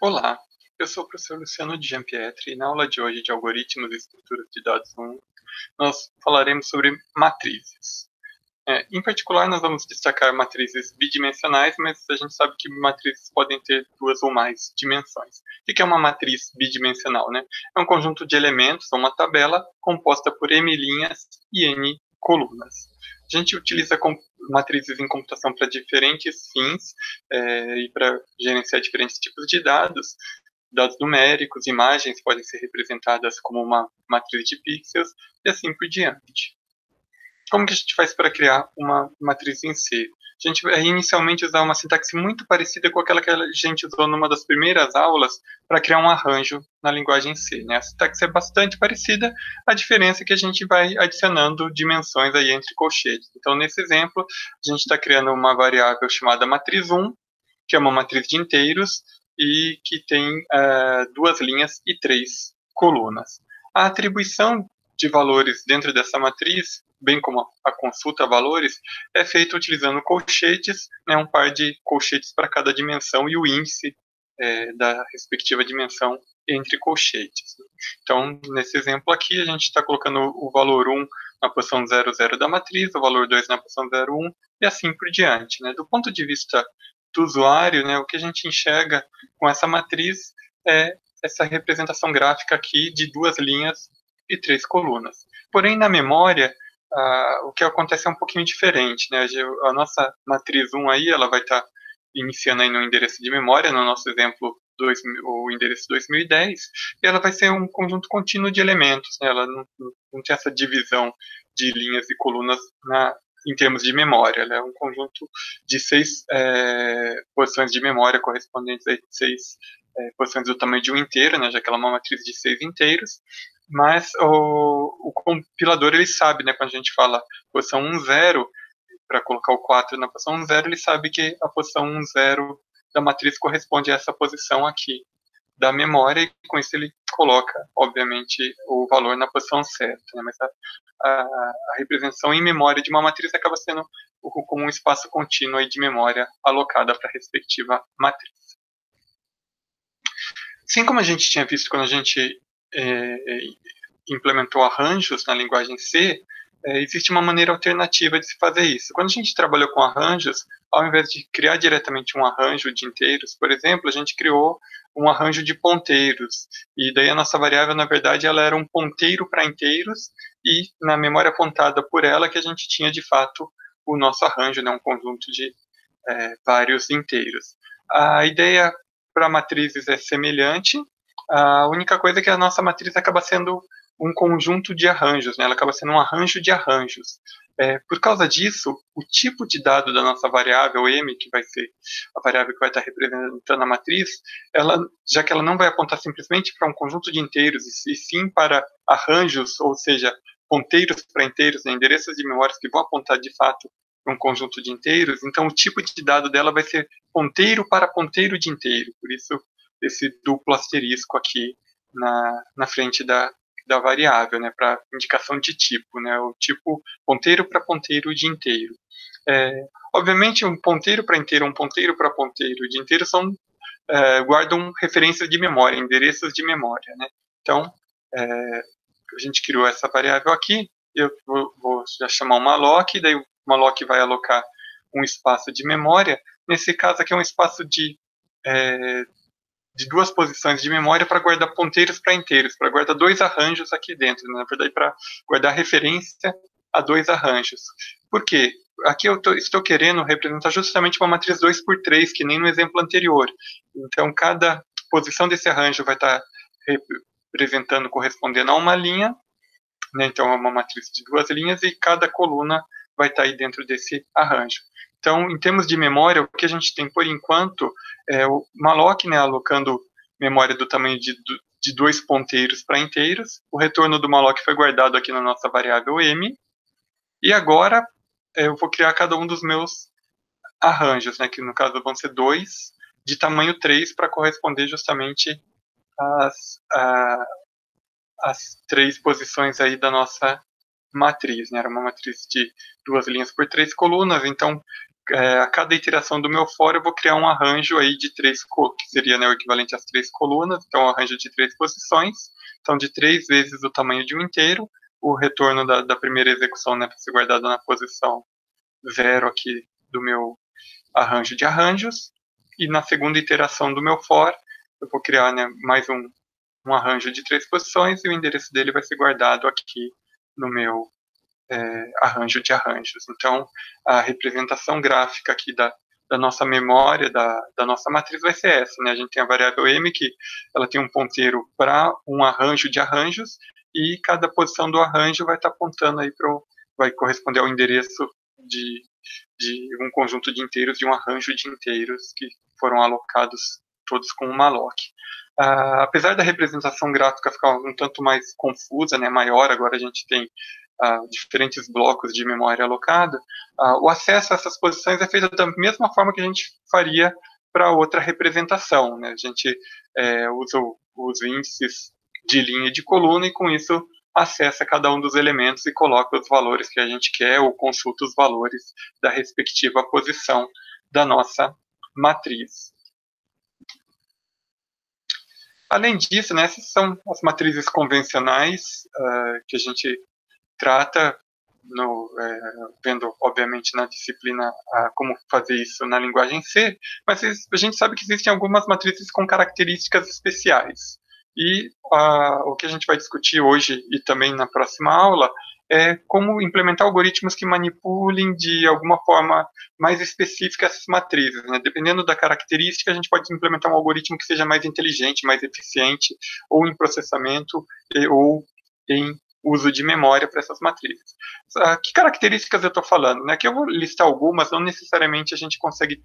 Olá, eu sou o professor Luciano de Giampietri e na aula de hoje de Algoritmos e Estruturas de Dados 1, nós falaremos sobre matrizes. Em particular, nós vamos destacar matrizes bidimensionais, mas a gente sabe que matrizes podem ter duas ou mais dimensões. O que é uma matriz bidimensional, né? É um conjunto de elementos, ou uma tabela, composta por m linhas e n colunas. A gente utiliza matrizes em computação para diferentes fins e para gerenciar diferentes tipos de dados. Dados numéricos, imagens podem ser representadas como uma matriz de pixels e assim por diante. Como que a gente faz para criar uma matriz em C? A gente vai inicialmente usar uma sintaxe muito parecida com aquela que a gente usou numa das primeiras aulas para criar um arranjo na linguagem C, né? A sintaxe é bastante parecida, a diferença é que a gente vai adicionando dimensões aí entre colchetes. Então, nesse exemplo, a gente está criando uma variável chamada matriz 1, que é uma matriz de inteiros e que tem duas linhas e três colunas. A atribuição de valores dentro dessa matriz, bem como a consulta a valores, é feita utilizando colchetes, né, um par de colchetes para cada dimensão e o índice da respectiva dimensão entre colchetes. Então, nesse exemplo aqui, a gente está colocando o valor 1 na posição 00 da matriz, o valor 2 na posição 01 e assim por diante. Né? Do ponto de vista do usuário, né, o que a gente enxerga com essa matriz é essa representação gráfica aqui de duas linhas e três colunas. Porém, na memória, o que acontece é um pouquinho diferente. Né? A nossa matriz 1 aí, ela vai estar iniciando aí no endereço de memória, no nosso exemplo, o endereço 2010, e ela vai ser um conjunto contínuo de elementos. Né? Ela não tem essa divisão de linhas e colunas em termos de memória. Ela é um conjunto de seis posições de memória correspondentes a seis posições do tamanho de um inteiro, né, já que ela é uma matriz de seis inteiros, mas o compilador ele sabe, né, quando a gente fala posição 1, 0, para colocar o 4 na posição 1, 0, ele sabe que a posição 1, 0 da matriz corresponde a essa posição aqui da memória, e com isso ele coloca, obviamente, o valor na posição certa. Né? Mas a representação em memória de uma matriz acaba sendo como um espaço contínuo aí de memória alocada para a respectiva matriz. Assim como a gente tinha visto quando a gente implementou arranjos na linguagem C, existe uma maneira alternativa de se fazer isso. Quando a gente trabalhou com arranjos, ao invés de criar diretamente um arranjo de inteiros, por exemplo, a gente criou um arranjo de ponteiros. E daí a nossa variável, na verdade, ela era um ponteiro para inteiros, e na memória apontada por ela que a gente tinha, de fato, o nosso arranjo, né, um conjunto de vários inteiros. A ideia para matrizes é semelhante, a única coisa é que a nossa matriz acaba sendo um conjunto de arranjos, né? Ela acaba sendo um arranjo de arranjos. Por causa disso, o tipo de dado da nossa variável m, que vai ser a variável que vai estar representando a matriz, já que ela não vai apontar simplesmente para um conjunto de inteiros, e sim para arranjos, ou seja, ponteiros para inteiros, né? Endereços de memórias que vão apontar de fato para um conjunto de inteiros, então o tipo de dado dela vai ser ponteiro para ponteiro de inteiro, por isso esse duplo asterisco aqui na frente da variável, né, para indicação de tipo, né, o tipo ponteiro para ponteiro de inteiro. Obviamente, um ponteiro para inteiro, um ponteiro para ponteiro de inteiro guardam referências de memória, endereços de memória, né. Então, a gente criou essa variável aqui, eu vou já chamar uma malloc, daí o malloc vai alocar um espaço de memória. Nesse caso aqui é um espaço de duas posições de memória para guardar ponteiros para inteiros, para guardar dois arranjos aqui dentro, né? Na verdade, para guardar referência a dois arranjos. Por quê? Aqui eu estou querendo representar justamente uma matriz 2 por 3, que nem no exemplo anterior. Então, cada posição desse arranjo vai estar representando, correspondendo a uma linha, né? Então, é uma matriz de duas linhas, e cada coluna vai estar aí dentro desse arranjo. Então, em termos de memória, o que a gente tem por enquanto é o malloc, né, alocando memória do tamanho de dois ponteiros para inteiros. O retorno do malloc foi guardado aqui na nossa variável m. E agora eu vou criar cada um dos meus arranjos, né, que no caso vão ser dois, de tamanho 3, para corresponder justamente às três posições aí da nossa matriz, né? Era uma matriz de duas linhas por três colunas, então a cada iteração do meu for eu vou criar um arranjo aí de que seria, né, o equivalente às 3 colunas, então um arranjo de 3 posições, então de 3 vezes o tamanho de um inteiro, o retorno da primeira execução, né, para ser guardado na posição 0 aqui do meu arranjo de arranjos, e na segunda iteração do meu for, eu vou criar, né, mais um arranjo de 3 posições, e o endereço dele vai ser guardado aqui no meu arranjo de arranjos. Então, a representação gráfica aqui da nossa memória, da nossa matriz vai ser essa, né? A gente tem a variável m, que ela tem um ponteiro para um arranjo de arranjos, e cada posição do arranjo vai estar apontando aí vai corresponder ao endereço de um conjunto de inteiros, de um arranjo de inteiros que foram alocados todos com um malloc. Apesar da representação gráfica ficar um tanto mais confusa, né, maior, agora a gente tem diferentes blocos de memória alocada, o acesso a essas posições é feito da mesma forma que a gente faria para outra representação, né? A gente usa os índices de linha e de coluna, e com isso acessa cada um dos elementos e coloca os valores que a gente quer, ou consulta os valores da respectiva posição da nossa matriz. Além disso, né, essas são as matrizes convencionais que a gente trata, vendo, obviamente, na disciplina como fazer isso na linguagem C, mas a gente sabe que existem algumas matrizes com características especiais. E o que a gente vai discutir hoje e também na próxima aula é como implementar algoritmos que manipulem de alguma forma mais específica essas matrizes, né? Dependendo da característica, a gente pode implementar um algoritmo que seja mais inteligente, mais eficiente, ou em processamento, ou em uso de memória para essas matrizes. Que características eu estou falando? Aqui eu vou listar algumas, não necessariamente a gente consegue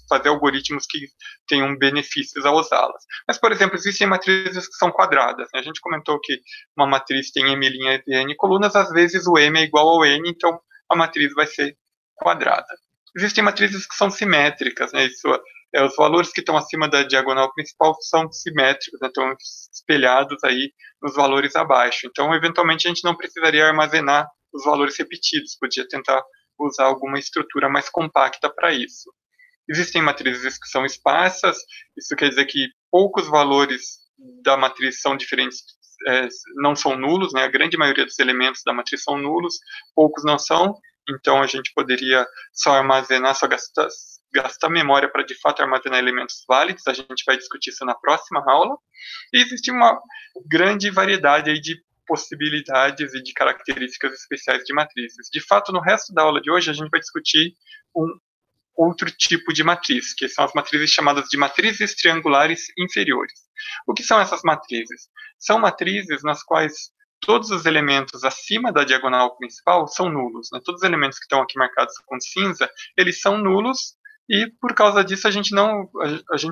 fazer algoritmos que tenham benefícios ao usá-las. Mas, por exemplo, existem matrizes que são quadradas, né? A gente comentou que uma matriz tem m' e n colunas, às vezes o m é igual ao n, então a matriz vai ser quadrada. Existem matrizes que são simétricas, né? Isso os valores que estão acima da diagonal principal são simétricos, né? Estão espelhados aí nos valores abaixo. Então, eventualmente, a gente não precisaria armazenar os valores repetidos, podia tentar usar alguma estrutura mais compacta para isso. Existem matrizes que são esparsas, isso quer dizer que poucos valores da matriz são diferentes, não são nulos, né? A grande maioria dos elementos da matriz são nulos, poucos não são, então a gente poderia só armazenar, só gastar memória para de fato armazenar elementos válidos. A gente vai discutir isso na próxima aula. E existe uma grande variedade aí de possibilidades e de características especiais de matrizes. De fato, no resto da aula de hoje, a gente vai discutir um outro tipo de matriz, que são as matrizes chamadas de matrizes triangulares inferiores. O que são essas matrizes? São matrizes nas quais todos os elementos acima da diagonal principal são nulos, né? Todos os elementos que estão aqui marcados com cinza, eles são nulos, e por causa disso a gente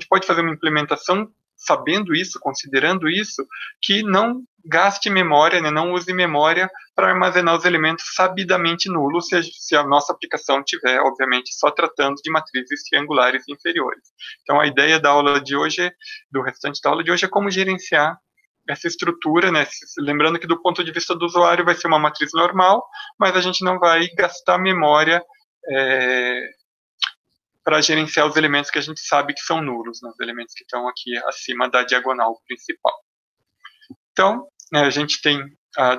pode fazer uma implementação sabendo isso, considerando isso, que não gaste memória, né, não use memória para armazenar os elementos sabidamente nulos, se a nossa aplicação tiver, obviamente, só tratando de matrizes triangulares inferiores. Então, a ideia da aula de hoje, do restante da aula de hoje, é como gerenciar essa estrutura, né? Lembrando que do ponto de vista do usuário vai ser uma matriz normal, mas a gente não vai gastar memória para gerenciar os elementos que a gente sabe que são nulos, né? Os elementos que estão aqui acima da diagonal principal. Então, a gente tem,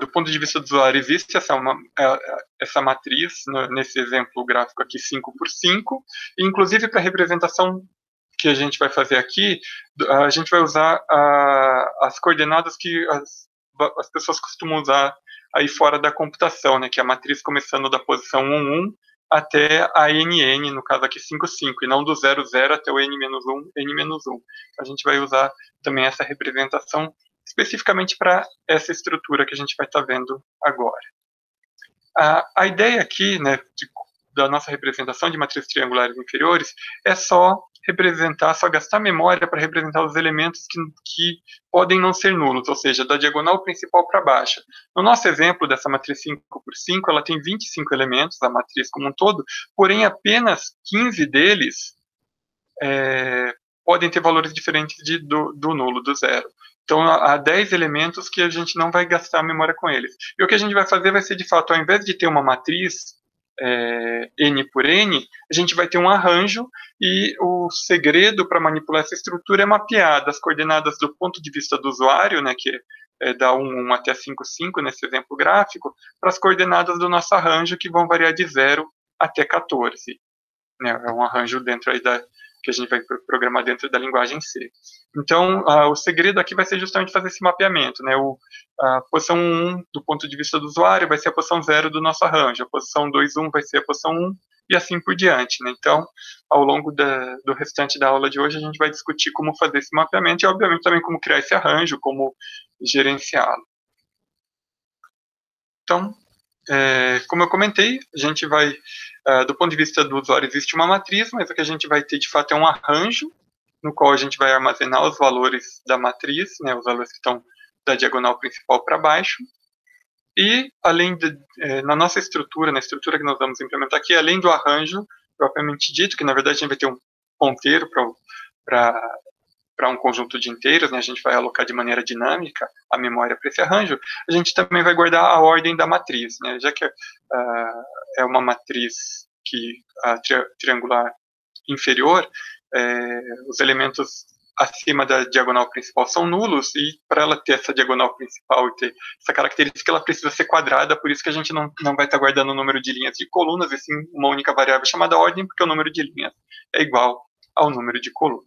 do ponto de vista do usuário, existe essa matriz, nesse exemplo gráfico aqui, 5 por 5, e inclusive para a representação que a gente vai fazer aqui, a gente vai usar as coordenadas que as pessoas costumam usar aí fora da computação, né, que é a matriz começando da posição 1, 1, até a NN, no caso aqui 5, 5, e não do 0, 0 até o N-1, N-1. A gente vai usar também essa representação especificamente para essa estrutura que a gente vai estar vendo agora. A ideia aqui, né, da nossa representação de matrizes triangulares inferiores é só gastar memória para representar os elementos que podem não ser nulos, ou seja, da diagonal principal para baixo. No nosso exemplo dessa matriz 5 por 5, ela tem 25 elementos, a matriz como um todo, porém apenas 15 deles podem ter valores diferentes do nulo, do zero. Então, há 10 elementos que a gente não vai gastar memória com eles. E o que a gente vai fazer vai ser, de fato, ao invés de ter uma matriz N por N, a gente vai ter um arranjo e o segredo para manipular essa estrutura é mapear das coordenadas do ponto de vista do usuário, né, que é da 1 até 5, 5 nesse exemplo gráfico, para as coordenadas do nosso arranjo que vão variar de 0 até 14. Né, é um arranjo dentro aí que a gente vai programar dentro da linguagem C. Então, o segredo aqui vai ser justamente fazer esse mapeamento, né? A posição 1, do ponto de vista do usuário, vai ser a posição 0 do nosso arranjo, a posição 2, 1 vai ser a posição 1, e assim por diante, né? Então, ao longo do restante da aula de hoje, a gente vai discutir como fazer esse mapeamento e, obviamente, também como criar esse arranjo, como gerenciá-lo. Então, como eu comentei, a gente vai, do ponto de vista do usuário, existe uma matriz, mas o que a gente vai ter, de fato, é um arranjo, no qual a gente vai armazenar os valores da matriz, né, os valores que estão da diagonal principal para baixo, e, na nossa estrutura, na estrutura que nós vamos implementar aqui, além do arranjo propriamente dito, que, na verdade, a gente vai ter um ponteiro para um conjunto de inteiros, né, a gente vai alocar de maneira dinâmica a memória para esse arranjo, a gente também vai guardar a ordem da matriz, né, já que é uma matriz triangular inferior, os elementos acima da diagonal principal são nulos, e para ela ter essa diagonal principal e ter essa característica, ela precisa ser quadrada, por isso que a gente não vai estar guardando o número de linhas de colunas, e sim uma única variável chamada ordem, porque o número de linhas é igual ao número de colunas.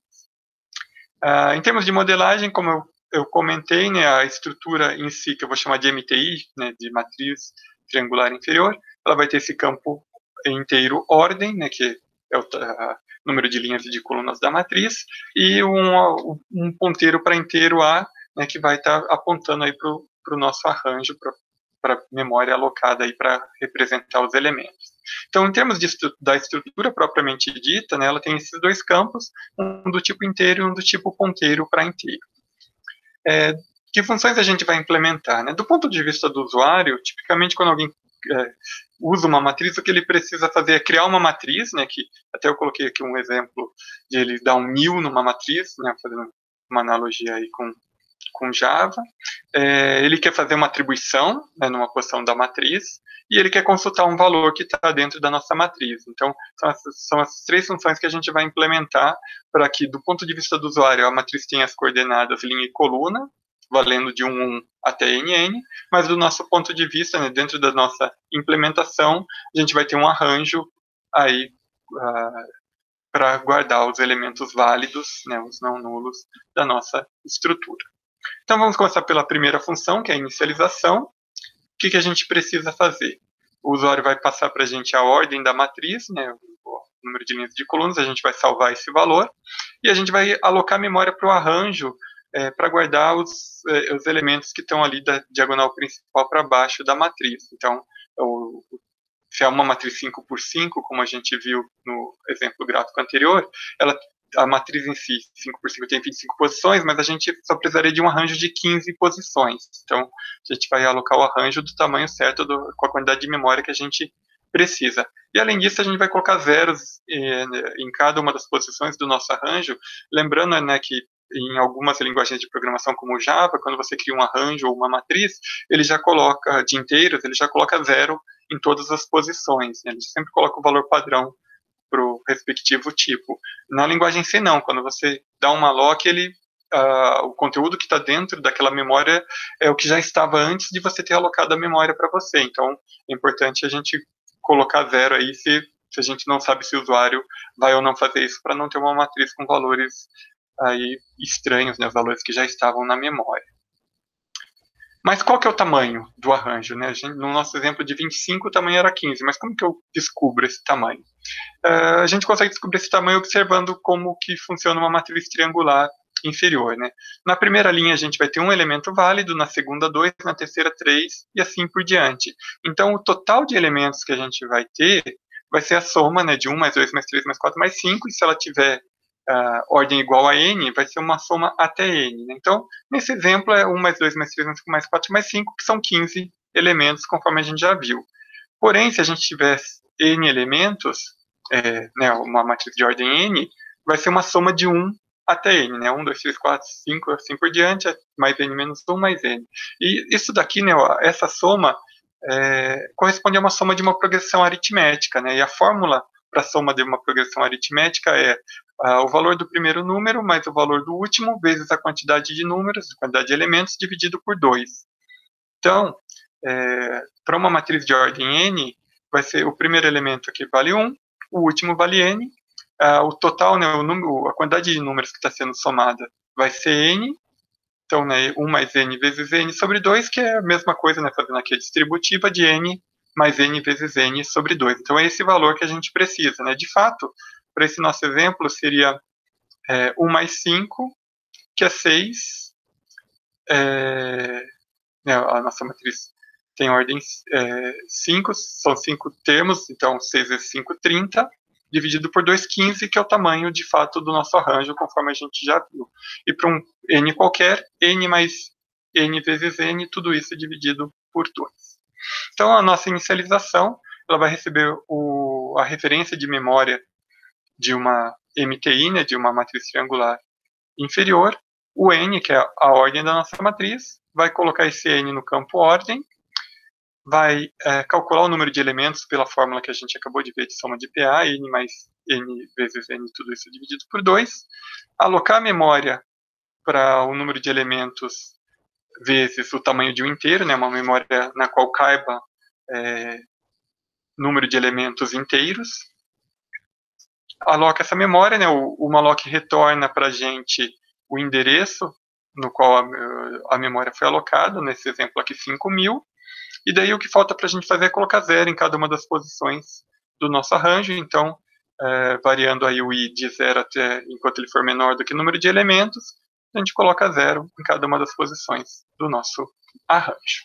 Em termos de modelagem, como eu comentei, né, a estrutura em si, que eu vou chamar de MTI, né, de matriz triangular inferior, ela vai ter esse campo inteiro ordem, né, que é o número de linhas e de colunas da matriz, e um ponteiro para inteiro A, né, que vai estar apontando aí para o nosso arranjo, para a memória alocada aí para representar os elementos. Então, em termos da estrutura propriamente dita, né, ela tem esses dois campos, um do tipo inteiro e um do tipo ponteiro para inteiro. Que funções a gente vai implementar? Né? Do ponto de vista do usuário, tipicamente quando alguém usa uma matriz, o que ele precisa fazer é criar uma matriz, né, que até eu coloquei aqui um exemplo de ele dar um 1000 numa matriz, né, fazendo uma analogia aí com Java. Ele quer fazer uma atribuição, né, numa posição da matriz, e ele quer consultar um valor que está dentro da nossa matriz. Então, são as três funções que a gente vai implementar para que, do ponto de vista do usuário, a matriz tenha as coordenadas linha e coluna, valendo de 1 até NN, mas do nosso ponto de vista, né, dentro da nossa implementação, a gente vai ter um arranjo aí para guardar os elementos válidos, né, os não nulos, da nossa estrutura. Então, vamos começar pela primeira função, que é a inicialização. O que a gente precisa fazer? O usuário vai passar para a gente a ordem da matriz, né, o número de linhas de colunas, a gente vai salvar esse valor, e a gente vai alocar memória para o arranjo, para guardar os elementos que estão ali da diagonal principal para baixo da matriz. Então, se é uma matriz 5 por 5, como a gente viu no exemplo gráfico anterior, a matriz em si, 5 por 5, tem 25 posições, mas a gente só precisaria de um arranjo de 15 posições. Então, a gente vai alocar o arranjo do tamanho certo, com a quantidade de memória que a gente precisa. E, além disso, a gente vai colocar zeros em cada uma das posições do nosso arranjo, lembrando, né, que em algumas linguagens de programação como o Java, quando você cria um arranjo ou uma matriz, ele já coloca, de inteiros, ele já coloca zero em todas as posições, né? Ele sempre coloca o valor padrão para o respectivo tipo. Na linguagem C, não. Quando você dá uma lock, o conteúdo que está dentro daquela memória é o que já estava antes de você ter alocado a memória para você. Então, é importante a gente colocar zero aí se a gente não sabe se o usuário vai ou não fazer isso, para não ter uma matriz com valores aí estranhos, né, os valores que já estavam na memória. Mas qual que é o tamanho do arranjo? Né? No nosso exemplo de 25, o tamanho era 15, mas como que eu descubro esse tamanho? A gente consegue descobrir esse tamanho observando como que funciona uma matriz triangular inferior. Né? Na primeira linha, a gente vai ter um elemento válido, na segunda, 2, na terceira, 3, e assim por diante. Então, o total de elementos que a gente vai ter vai ser a soma, né, de 1 mais 2 mais 3 mais 4 mais 5, e se ela tiver ordem igual a n, vai ser uma soma até n. Né? Então, nesse exemplo, é 1 mais 2 mais 3 mais 5 mais 4 mais 5, que são 15 elementos, conforme a gente já viu. Porém, se a gente tiver n elementos, né, uma matriz de ordem n, vai ser uma soma de 1 até n, né? 1, 2, 3, 4, 5, assim por diante, mais n menos 1 mais n. E isso daqui, né, essa soma, corresponde a uma soma de uma progressão aritmética, né? E a fórmula para a soma de uma progressão aritmética é o valor do primeiro número mais o valor do último vezes a quantidade de números, a quantidade de elementos, dividido por 2. Então, para uma matriz de ordem n, vai ser o primeiro elemento aqui vale 1, o último vale n, o total, né, a quantidade de números que está sendo somada vai ser n, então, né, 1 mais n vezes n sobre 2, que é a mesma coisa, né, fazendo aqui a distributiva de n mais n vezes n sobre 2. Então, é esse valor que a gente precisa, né? De fato, para esse nosso exemplo, seria 1 mais 5, que é 6. Né, a nossa matriz tem ordem 5, são 5 termos, então 6 vezes 5, 30, dividido por 2, 15, que é o tamanho, de fato, do nosso arranjo, conforme a gente já viu. E para um n qualquer, n mais n vezes n, tudo isso dividido por 2. Então, a nossa inicialização, ela vai receber a referência de memória de uma MTI, né, de uma matriz triangular inferior, o n, que é a ordem da nossa matriz, vai colocar esse n no campo ordem, vai calcular o número de elementos pela fórmula que a gente acabou de ver de soma de PA, n mais n vezes n, tudo isso dividido por 2, alocar a memória para o número de elementos vezes o tamanho de um inteiro, né, uma memória na qual caiba número de elementos inteiros, aloca essa memória, né, o malloc retorna para a gente o endereço no qual a memória foi alocada, nesse exemplo aqui 5.000, e daí o que falta para a gente fazer é colocar 0 em cada uma das posições do nosso arranjo, então, variando aí o i de 0 até enquanto ele for menor do que o número de elementos, a gente coloca 0 em cada uma das posições do nosso arranjo.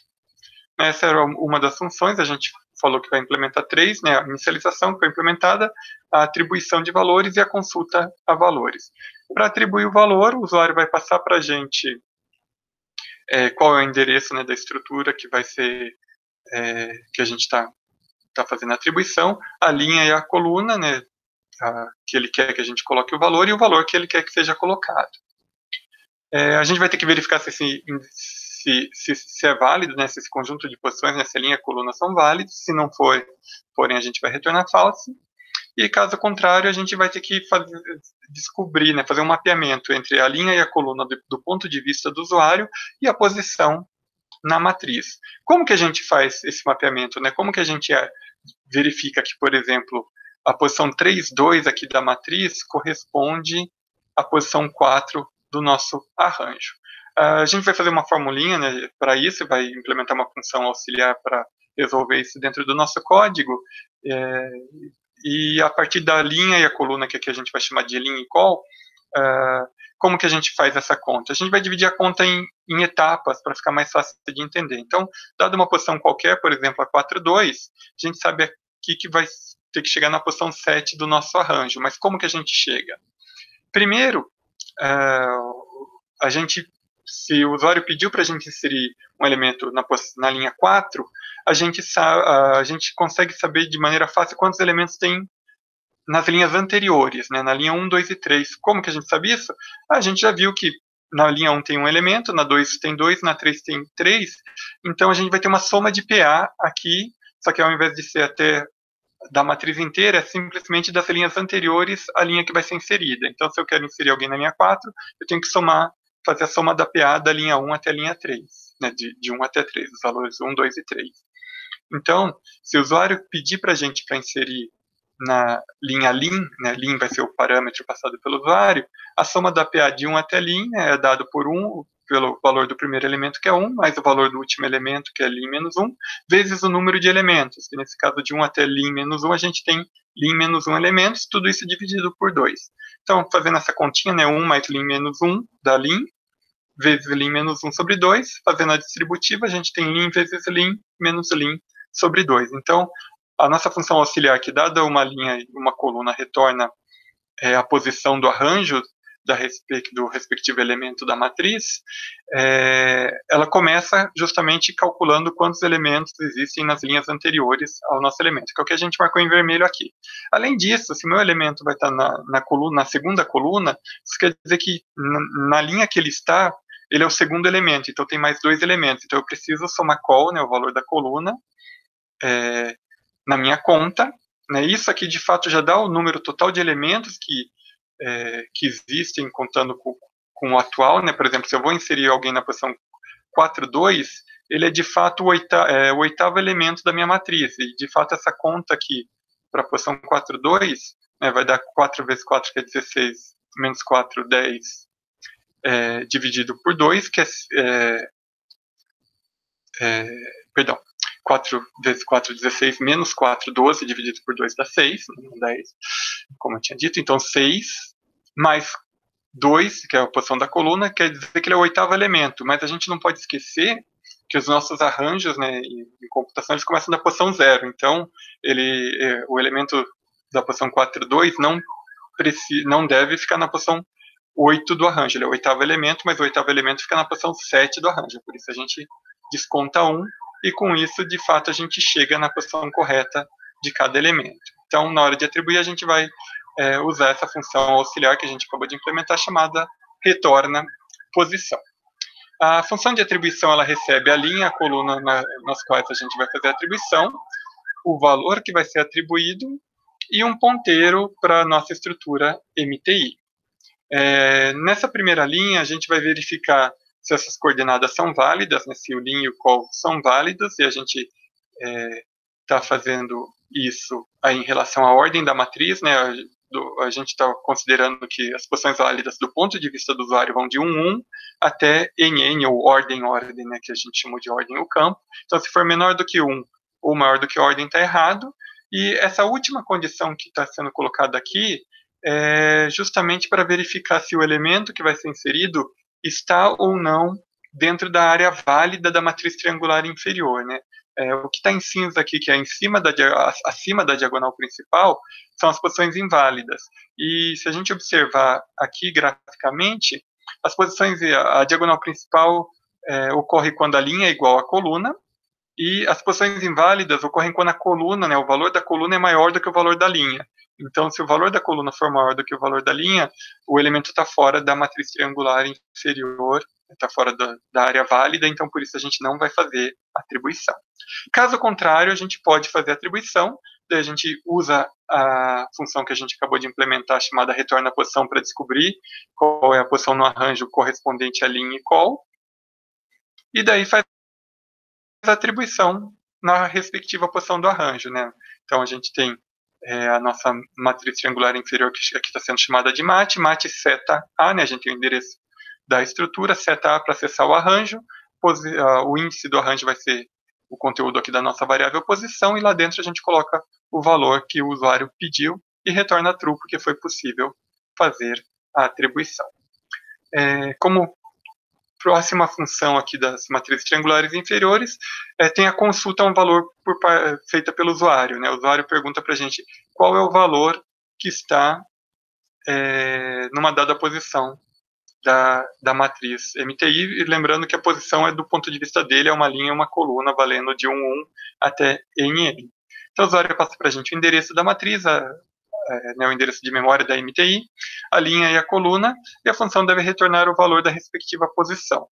Essa era uma das funções, a gente falou que vai implementar 3, né, a inicialização que foi implementada, a atribuição de valores e a consulta a valores. Para atribuir o valor, o usuário vai passar para a gente qual é o endereço, né, da estrutura que vai ser, que a gente está fazendo a atribuição, a linha e a coluna, né, que ele quer que a gente coloque o valor, e o valor que ele quer que seja colocado. A gente vai ter que verificar se é válido, né, se esse conjunto de posições, né, se a linha e a coluna são válidos, se não forem, a gente vai retornar falso, e caso contrário, a gente vai ter que descobrir, né, fazer um mapeamento entre a linha e a coluna do ponto de vista do usuário e a posição na matriz. Como que a gente faz esse mapeamento, né? Como que a gente verifica que, por exemplo, a posição 3, 2 aqui da matriz corresponde à posição 4 do nosso arranjo? A gente vai fazer uma formulinha, né, para isso, vai implementar uma função auxiliar para resolver isso dentro do nosso código, e a partir da linha e a coluna, que aqui a gente vai chamar de linha e col, como que a gente faz essa conta? A gente vai dividir a conta em etapas para ficar mais fácil de entender. Então, dada uma posição qualquer, por exemplo, a 4, 2, a gente sabe aqui que vai ter que chegar na posição 7 do nosso arranjo. Mas como que a gente chega? Primeiro, se o usuário pediu para a gente inserir um elemento na linha 4, a gente consegue saber de maneira fácil quantos elementos tem nas linhas anteriores, né, na linha 1, 2 e 3. Como que a gente sabe isso? A gente já viu que na linha 1 tem um elemento, na 2 tem 2, na 3 tem 3, então a gente vai ter uma soma de PA aqui, só que ao invés de ser até da matriz inteira, é simplesmente das linhas anteriores à linha que vai ser inserida. Então, se eu quero inserir alguém na linha 4, eu tenho que fazer a soma da PA da linha 1 até a linha 3, né, de 1 até 3, os valores 1, 2 e 3. Então, se o usuário pedir para a gente para inserir na linha lim, né, lim vai ser o parâmetro passado pelo usuário, a soma da PA de 1 até lim é dado por 1, pelo valor do primeiro elemento, que é 1, mais o valor do último elemento, que é lim menos 1, vezes o número de elementos, que nesse caso de 1 até lim menos 1, a gente tem lim menos 1 elementos, tudo isso dividido por 2. Então, fazendo essa continha, né, 1 mais lim menos 1 dá lim, vezes lim menos 1 sobre 2, fazendo a distributiva, a gente tem lim vezes lim menos lim sobre 2. Então, a nossa função auxiliar, que dada uma linha e uma coluna retorna a posição do arranjo do respectivo elemento da matriz, ela começa justamente calculando quantos elementos existem nas linhas anteriores ao nosso elemento, que é o que a gente marcou em vermelho aqui. Além disso, se meu elemento vai estar na segunda coluna, isso quer dizer que na linha que ele está, ele é o segundo elemento, então tem mais dois elementos. Então eu preciso somar col, né, o valor da coluna, na minha conta. Né, isso aqui, de fato, já dá o número total de elementos que existem, contando com o atual. Né, por exemplo, se eu vou inserir alguém na posição 4,2, ele é, de fato, o oitavo elemento da minha matriz. E, de fato, essa conta aqui, para a posição 4,2, né, vai dar 4 vezes 4, que é 16, menos 4, 10, dividido por 2, que perdão, 4 vezes 4, 16, menos 4, 12, dividido por 2 dá 6, não 10, como eu tinha dito. Então, 6 mais 2, que é a posição da coluna, quer dizer que ele é o oitavo elemento, mas a gente não pode esquecer que os nossos arranjos, né, em computação, eles começam da posição 0. Então, o elemento da posição 4,2 não deve ficar na posição 8 do arranjo. Ele é o oitavo elemento, mas o oitavo elemento fica na posição 7 do arranjo. Por isso a gente desconta 1, e com isso, de fato, a gente chega na posição correta de cada elemento. Então, na hora de atribuir, a gente vai usar essa função auxiliar que a gente acabou de implementar, chamada retorna posição. A função de atribuição, ela recebe a linha, a coluna nas quais a gente vai fazer a atribuição, o valor que vai ser atribuído e um ponteiro para a nossa estrutura MTI. Nessa primeira linha, a gente vai verificar se essas coordenadas são válidas, né, se o lin e o col são válidos, e a gente está fazendo isso aí em relação à ordem da matriz, né, a gente está considerando que as posições válidas do ponto de vista do usuário vão de 1 até NN, ou ordem, né, que a gente chamou de ordem o campo. Então, se for menor do que 1 ou maior do que ordem, está errado. E essa última condição que está sendo colocada aqui é justamente para verificar se o elemento que vai ser inserido está ou não dentro da área válida da matriz triangular inferior, né? O que está em cinza aqui, que é acima da diagonal principal, são as posições inválidas. E se a gente observar aqui graficamente, a diagonal principal ocorre quando a linha é igual à coluna, e as posições inválidas ocorrem quando a coluna, né, o valor da coluna é maior do que o valor da linha. Então, se o valor da coluna for maior do que o valor da linha, o elemento está fora da matriz triangular inferior, está fora da área válida, então por isso a gente não vai fazer atribuição. Caso contrário, a gente pode fazer atribuição, daí a gente usa a função que a gente acabou de implementar, chamada retorna posição, para descobrir qual é a posição no arranjo correspondente à linha e col, e daí faz a atribuição na respectiva posição do arranjo, né? Então a gente tem a nossa matriz triangular inferior, que aqui está sendo chamada de MAT seta A, né? A gente tem o endereço da estrutura, seta A para acessar o arranjo, o índice do arranjo vai ser o conteúdo aqui da nossa variável posição, e lá dentro a gente coloca o valor que o usuário pediu e retorna true, porque foi possível fazer a atribuição. Como próxima função aqui das matrizes triangulares inferiores, tem a consulta a um valor feita pelo usuário, né? O usuário pergunta para a gente qual é o valor que está numa dada posição da matriz MTI, e lembrando que a posição do ponto de vista dele, é uma linha e uma coluna, valendo de 1 até NN. Então o usuário passa para a gente o endereço da matriz, o endereço de memória da MTI, a linha e a coluna, e a função deve retornar o valor da respectiva posição.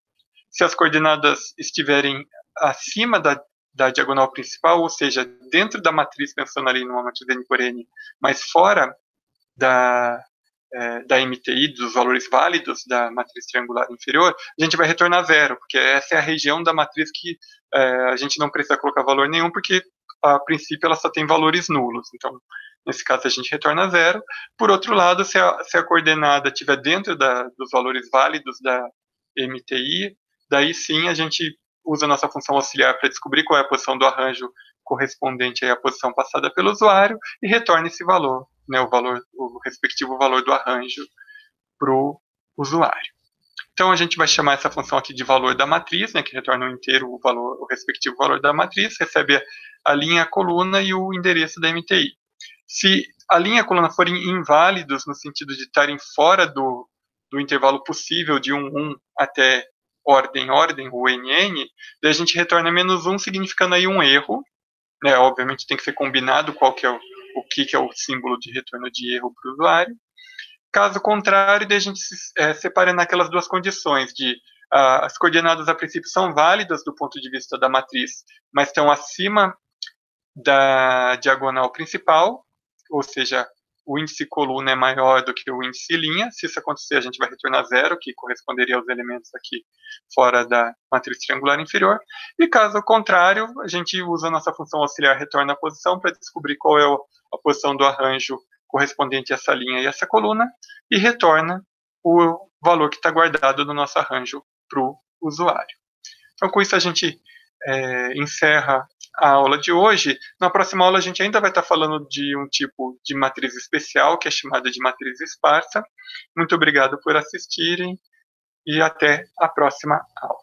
Se as coordenadas estiverem acima da diagonal principal, ou seja, dentro da matriz, pensando ali numa matriz N por N, mas fora da MTI, dos valores válidos da matriz triangular inferior, a gente vai retornar 0, porque essa é a região da matriz que a gente não precisa colocar valor nenhum, porque a princípio ela só tem valores nulos. Então, nesse caso, a gente retorna 0. Por outro lado, se a coordenada estiver dentro dos valores válidos da MTI, daí sim a gente usa a nossa função auxiliar para descobrir qual é a posição do arranjo correspondente à posição passada pelo usuário, e retorna esse valor, né, o respectivo valor do arranjo para o usuário. Então a gente vai chamar essa função aqui de valor da matriz, né, que retorna inteiro o respectivo valor da matriz, recebe a linha, a coluna e o endereço da MTI. Se a linha e a coluna forem inválidos, no sentido de estarem fora do intervalo possível de 1 até ordem, o NN, daí a gente retorna -1, significando aí um erro, né? Obviamente tem que ser combinado o que é o símbolo de retorno de erro para o usuário. Caso contrário, daí a gente separa naquelas duas condições, de As coordenadas, a princípio, são válidas do ponto de vista da matriz, mas estão acima da diagonal principal, ou seja, o índice coluna é maior do que o índice linha. Se isso acontecer, a gente vai retornar zero, que corresponderia aos elementos aqui fora da matriz triangular inferior. E caso contrário, a gente usa a nossa função auxiliar retorna à posição para descobrir qual é a posição do arranjo correspondente a essa linha e essa coluna, e retorna o valor que está guardado no nosso arranjo para o usuário. Então, com isso, a gente encerra a aula de hoje. Na próxima aula, a gente ainda vai estar falando de um tipo de matriz especial, que é chamada de matriz esparsa. Muito obrigado por assistirem e até a próxima aula.